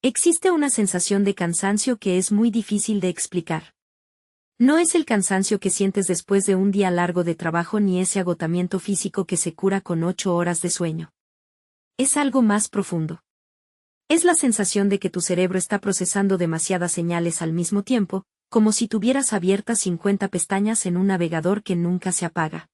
Existe una sensación de cansancio que es muy difícil de explicar. No es el cansancio que sientes después de un día largo de trabajo ni ese agotamiento físico que se cura con 8 horas de sueño. Es algo más profundo. Es la sensación de que tu cerebro está procesando demasiadas señales al mismo tiempo, como si tuvieras abiertas 50 pestañas en un navegador que nunca se apaga.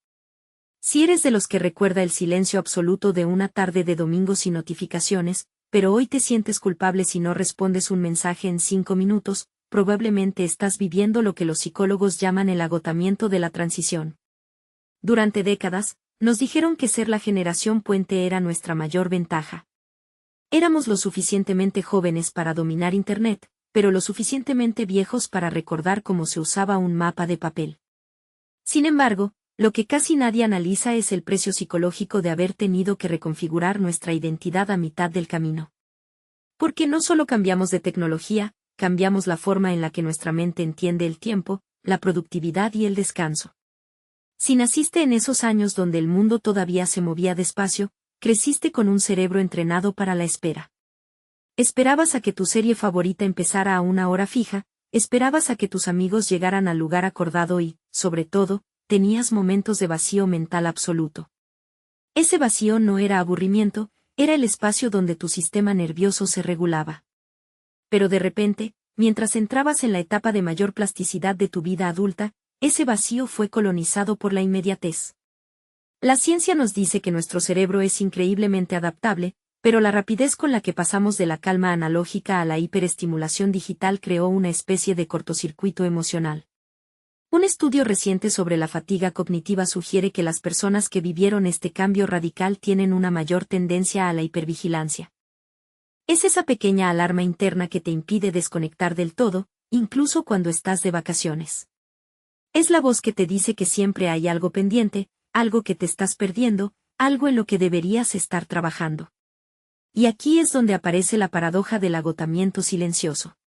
Si eres de los que recuerda el silencio absoluto de una tarde de domingo sin notificaciones, pero hoy te sientes culpable si no respondes un mensaje en 5 minutos, probablemente estás viviendo lo que los psicólogos llaman el agotamiento de la transición. Durante décadas, nos dijeron que ser la generación puente era nuestra mayor ventaja. Éramos lo suficientemente jóvenes para dominar Internet, pero lo suficientemente viejos para recordar cómo se usaba un mapa de papel. Sin embargo, lo que casi nadie analiza es el precio psicológico de haber tenido que reconfigurar nuestra identidad a mitad del camino. Porque no solo cambiamos de tecnología, cambiamos la forma en la que nuestra mente entiende el tiempo, la productividad y el descanso. Si naciste en esos años donde el mundo todavía se movía despacio, creciste con un cerebro entrenado para la espera. Esperabas a que tu serie favorita empezara a una hora fija, esperabas a que tus amigos llegaran al lugar acordado y, sobre todo, tenías momentos de vacío mental absoluto. Ese vacío no era aburrimiento, era el espacio donde tu sistema nervioso se regulaba. Pero de repente, mientras entrabas en la etapa de mayor plasticidad de tu vida adulta, ese vacío fue colonizado por la inmediatez. La ciencia nos dice que nuestro cerebro es increíblemente adaptable, pero la rapidez con la que pasamos de la calma analógica a la hiperestimulación digital creó una especie de cortocircuito emocional. Un estudio reciente sobre la fatiga cognitiva sugiere que las personas que vivieron este cambio radical tienen una mayor tendencia a la hipervigilancia. Es esa pequeña alarma interna que te impide desconectar del todo, incluso cuando estás de vacaciones. Es la voz que te dice que siempre hay algo pendiente, algo que te estás perdiendo, algo en lo que deberías estar trabajando. Y aquí es donde aparece la paradoja del agotamiento silencioso.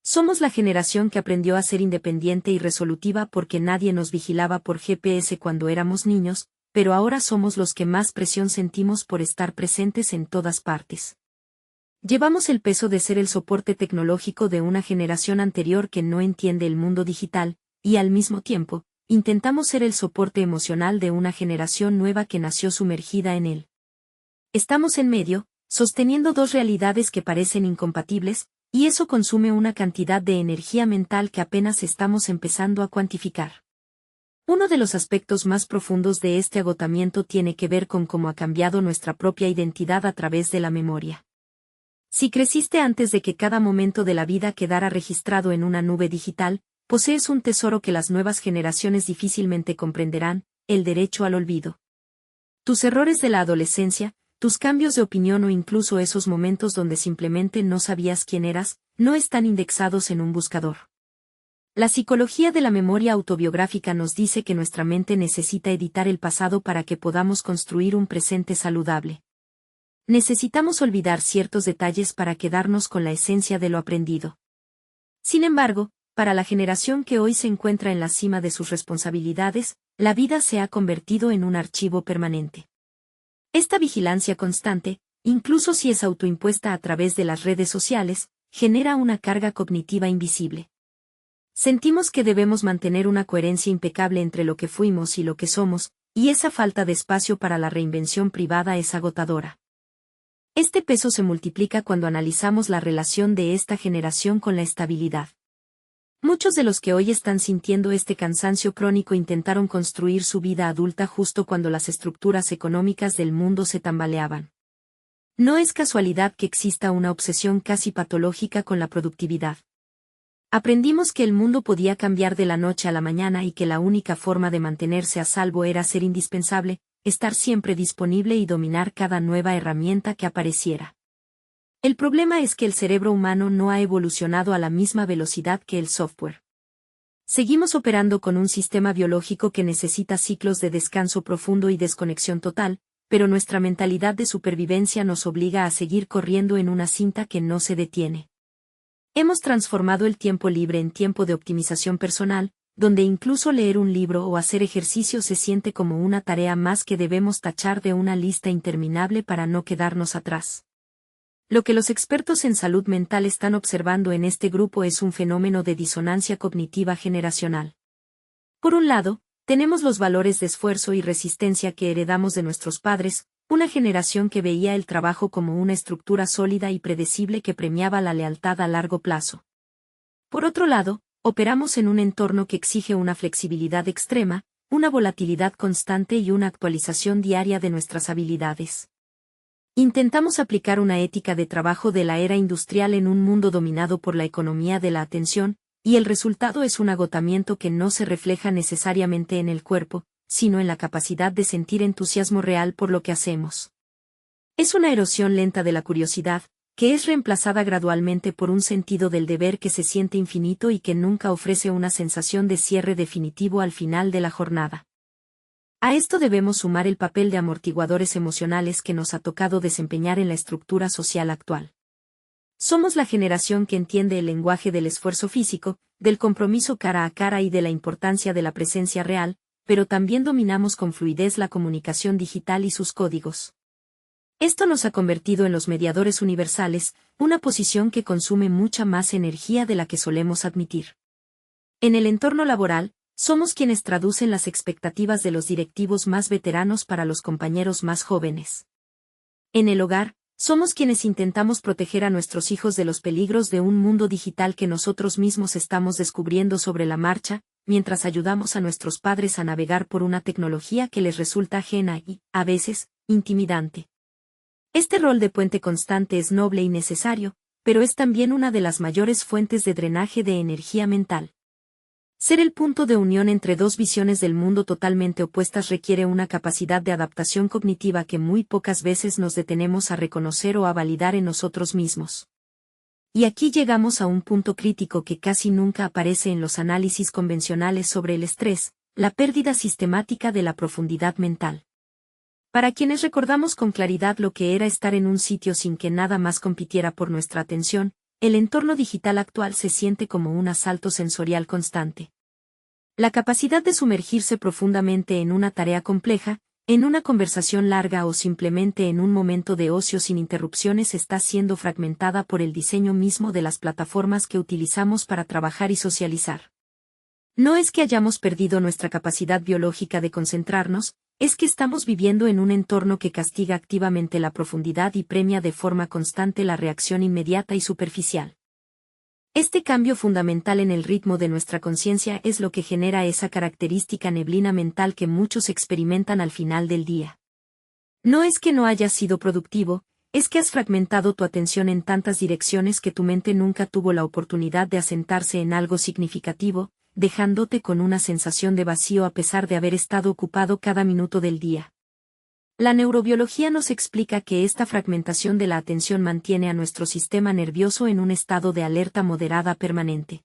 Somos la generación que aprendió a ser independiente y resolutiva porque nadie nos vigilaba por GPS cuando éramos niños, pero ahora somos los que más presión sentimos por estar presentes en todas partes. Llevamos el peso de ser el soporte tecnológico de una generación anterior que no entiende el mundo digital, y al mismo tiempo, intentamos ser el soporte emocional de una generación nueva que nació sumergida en él. Estamos en medio, sosteniendo dos realidades que parecen incompatibles, y eso consume una cantidad de energía mental que apenas estamos empezando a cuantificar. Uno de los aspectos más profundos de este agotamiento tiene que ver con cómo ha cambiado nuestra propia identidad a través de la memoria. Si creciste antes de que cada momento de la vida quedara registrado en una nube digital, posees un tesoro que las nuevas generaciones difícilmente comprenderán, el derecho al olvido. Tus errores de la adolescencia, tus cambios de opinión o incluso esos momentos donde simplemente no sabías quién eras, no están indexados en un buscador. La psicología de la memoria autobiográfica nos dice que nuestra mente necesita editar el pasado para que podamos construir un presente saludable. Necesitamos olvidar ciertos detalles para quedarnos con la esencia de lo aprendido. Sin embargo, para la generación que hoy se encuentra en la cima de sus responsabilidades, la vida se ha convertido en un archivo permanente. Esta vigilancia constante, incluso si es autoimpuesta a través de las redes sociales, genera una carga cognitiva invisible. Sentimos que debemos mantener una coherencia impecable entre lo que fuimos y lo que somos, y esa falta de espacio para la reinvención privada es agotadora. Este peso se multiplica cuando analizamos la relación de esta generación con la estabilidad. Muchos de los que hoy están sintiendo este cansancio crónico intentaron construir su vida adulta justo cuando las estructuras económicas del mundo se tambaleaban. No es casualidad que exista una obsesión casi patológica con la productividad. Aprendimos que el mundo podía cambiar de la noche a la mañana y que la única forma de mantenerse a salvo era ser indispensable, estar siempre disponible y dominar cada nueva herramienta que apareciera. El problema es que el cerebro humano no ha evolucionado a la misma velocidad que el software. Seguimos operando con un sistema biológico que necesita ciclos de descanso profundo y desconexión total, pero nuestra mentalidad de supervivencia nos obliga a seguir corriendo en una cinta que no se detiene. Hemos transformado el tiempo libre en tiempo de optimización personal, donde incluso leer un libro o hacer ejercicio se siente como una tarea más que debemos tachar de una lista interminable para no quedarnos atrás. Lo que los expertos en salud mental están observando en este grupo es un fenómeno de disonancia cognitiva generacional. Por un lado, tenemos los valores de esfuerzo y resistencia que heredamos de nuestros padres, una generación que veía el trabajo como una estructura sólida y predecible que premiaba la lealtad a largo plazo. Por otro lado, operamos en un entorno que exige una flexibilidad extrema, una volatilidad constante y una actualización diaria de nuestras habilidades. Intentamos aplicar una ética de trabajo de la era industrial en un mundo dominado por la economía de la atención, y el resultado es un agotamiento que no se refleja necesariamente en el cuerpo, sino en la capacidad de sentir entusiasmo real por lo que hacemos. Es una erosión lenta de la curiosidad, que es reemplazada gradualmente por un sentido del deber que se siente infinito y que nunca ofrece una sensación de cierre definitivo al final de la jornada. A esto debemos sumar el papel de amortiguadores emocionales que nos ha tocado desempeñar en la estructura social actual. Somos la generación que entiende el lenguaje del esfuerzo físico, del compromiso cara a cara y de la importancia de la presencia real, pero también dominamos con fluidez la comunicación digital y sus códigos. Esto nos ha convertido en los mediadores universales, una posición que consume mucha más energía de la que solemos admitir. En el entorno laboral, somos quienes traducen las expectativas de los directivos más veteranos para los compañeros más jóvenes. En el hogar, somos quienes intentamos proteger a nuestros hijos de los peligros de un mundo digital que nosotros mismos estamos descubriendo sobre la marcha, mientras ayudamos a nuestros padres a navegar por una tecnología que les resulta ajena y, a veces, intimidante. Este rol de puente constante es noble y necesario, pero es también una de las mayores fuentes de drenaje de energía mental. Ser el punto de unión entre dos visiones del mundo totalmente opuestas requiere una capacidad de adaptación cognitiva que muy pocas veces nos detenemos a reconocer o a validar en nosotros mismos. Y aquí llegamos a un punto crítico que casi nunca aparece en los análisis convencionales sobre el estrés, la pérdida sistemática de la profundidad mental. Para quienes recordamos con claridad lo que era estar en un sitio sin que nada más compitiera por nuestra atención, el entorno digital actual se siente como un asalto sensorial constante. La capacidad de sumergirse profundamente en una tarea compleja, en una conversación larga o simplemente en un momento de ocio sin interrupciones está siendo fragmentada por el diseño mismo de las plataformas que utilizamos para trabajar y socializar. No es que hayamos perdido nuestra capacidad biológica de concentrarnos, es que estamos viviendo en un entorno que castiga activamente la profundidad y premia de forma constante la reacción inmediata y superficial. Este cambio fundamental en el ritmo de nuestra conciencia es lo que genera esa característica neblina mental que muchos experimentan al final del día. No es que no hayas sido productivo, es que has fragmentado tu atención en tantas direcciones que tu mente nunca tuvo la oportunidad de asentarse en algo significativo, dejándote con una sensación de vacío a pesar de haber estado ocupado cada minuto del día. La neurobiología nos explica que esta fragmentación de la atención mantiene a nuestro sistema nervioso en un estado de alerta moderada permanente.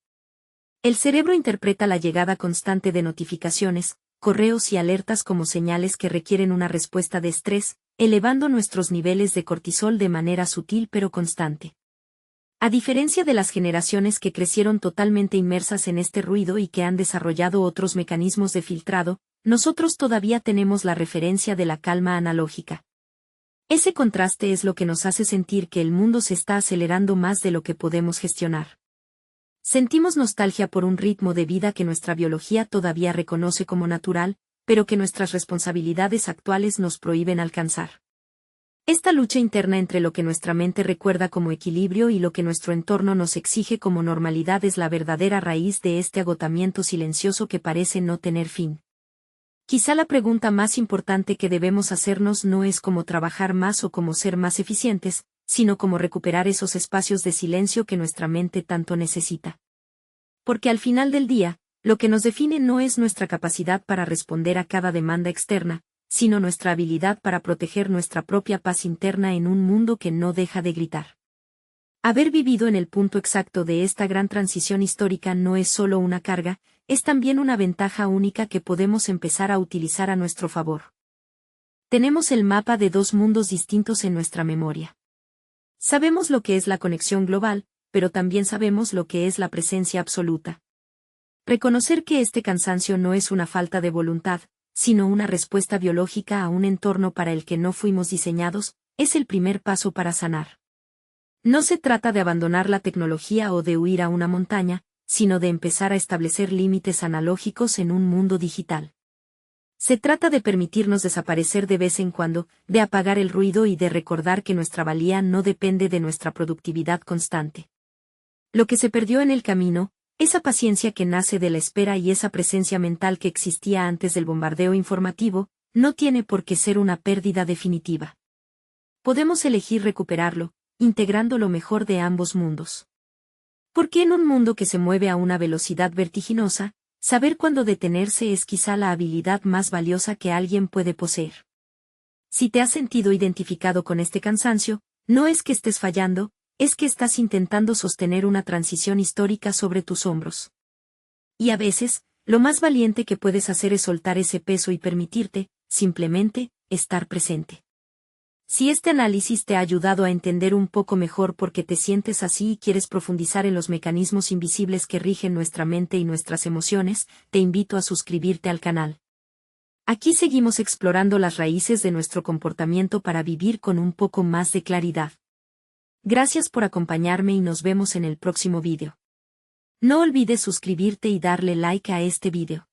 El cerebro interpreta la llegada constante de notificaciones, correos y alertas como señales que requieren una respuesta de estrés, elevando nuestros niveles de cortisol de manera sutil pero constante. A diferencia de las generaciones que crecieron totalmente inmersas en este ruido y que han desarrollado otros mecanismos de filtrado, nosotros todavía tenemos la referencia de la calma analógica. Ese contraste es lo que nos hace sentir que el mundo se está acelerando más de lo que podemos gestionar. Sentimos nostalgia por un ritmo de vida que nuestra biología todavía reconoce como natural, pero que nuestras responsabilidades actuales nos prohíben alcanzar. Esta lucha interna entre lo que nuestra mente recuerda como equilibrio y lo que nuestro entorno nos exige como normalidad es la verdadera raíz de este agotamiento silencioso que parece no tener fin. Quizá la pregunta más importante que debemos hacernos no es cómo trabajar más o cómo ser más eficientes, sino cómo recuperar esos espacios de silencio que nuestra mente tanto necesita. Porque al final del día, lo que nos define no es nuestra capacidad para responder a cada demanda externa, sino nuestra habilidad para proteger nuestra propia paz interna en un mundo que no deja de gritar. Haber vivido en el punto exacto de esta gran transición histórica no es solo una carga, es también una ventaja única que podemos empezar a utilizar a nuestro favor. Tenemos el mapa de dos mundos distintos en nuestra memoria. Sabemos lo que es la conexión global, pero también sabemos lo que es la presencia absoluta. Reconocer que este cansancio no es una falta de voluntad, sino una respuesta biológica a un entorno para el que no fuimos diseñados, es el primer paso para sanar. No se trata de abandonar la tecnología o de huir a una montaña, sino de empezar a establecer límites analógicos en un mundo digital. Se trata de permitirnos desaparecer de vez en cuando, de apagar el ruido y de recordar que nuestra valía no depende de nuestra productividad constante. Lo que se perdió en el camino, esa paciencia que nace de la espera y esa presencia mental que existía antes del bombardeo informativo, no tiene por qué ser una pérdida definitiva. Podemos elegir recuperarlo, integrando lo mejor de ambos mundos. Porque en un mundo que se mueve a una velocidad vertiginosa, saber cuándo detenerse es quizá la habilidad más valiosa que alguien puede poseer. Si te has sentido identificado con este cansancio, no es que estés fallando, es que estás intentando sostener una transición histórica sobre tus hombros. Y a veces, lo más valiente que puedes hacer es soltar ese peso y permitirte, simplemente, estar presente. Si este análisis te ha ayudado a entender un poco mejor por qué te sientes así y quieres profundizar en los mecanismos invisibles que rigen nuestra mente y nuestras emociones, te invito a suscribirte al canal. Aquí seguimos explorando las raíces de nuestro comportamiento para vivir con un poco más de claridad. Gracias por acompañarme y nos vemos en el próximo vídeo. No olvides suscribirte y darle like a este vídeo.